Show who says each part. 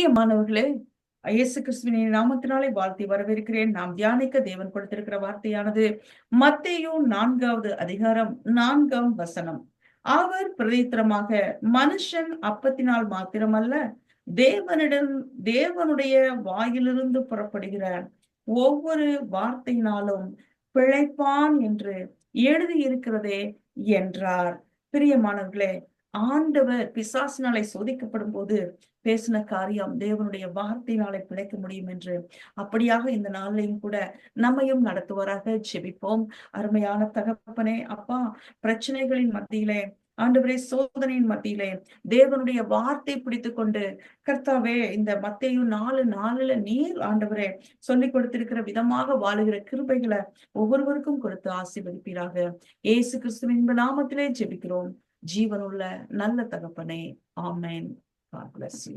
Speaker 1: பிரியமானவர்களே, இயேசு கிறிஸ்துவின் நாமத்தினாலே வாழ்த்தி வரவேற்கிறேன். நாம் தியானிக்க தேவன் கொடுத்திருக்கிற வார்த்தையானது மத்தேயு 4வது அதிகாரம் 4ஆம் வசனம். அவர் பிரதித்திரமாக, மனுஷன் அப்பத்தினால் மாத்திரமல்ல, தேவனிடம் தேவனுடைய வாயிலிருந்து புறப்படுகிற ஒவ்வொரு வார்த்தையினாலும் பிழைப்பான் என்று எழுதியிருக்கிறதே என்றார். பிரியமானவர்களே, ஆண்டவர் பிசாசினாலே சோதிக்கப்படும் போது பேசின காரியம் தேவனுடைய வார்த்தையினாலே பிழைக்க முடியும் என்று, அப்படியாக இந்த நாளிலையும் கூட நம்மையும் நடத்துவாராக. ஜெபிப்போம். அருமையான தகப்பனே, அப்பா, பிரச்சனைகளின் மத்தியிலே, ஆண்டவரே, சோதனையின் மத்தியிலே தேவனுடைய வார்த்தை பிடித்துக் கொண்டு, கர்த்தாவே, இந்த மத்தேயு 4:4 நீர் ஆண்டவரே சொல்லிக் கொடுத்திருக்கிற விதமாக வாழுகிற கிருபைகளை ஒவ்வொருவருக்கும் கொடுத்து ஆசீர்வதிப்பீராக. இயேசு கிறிஸ்துவின் நாமத்திலே ஜெபிக்கிறோம் ஜீவனுள்ள நல்ல தகப்பனே, ஆமென். God bless you.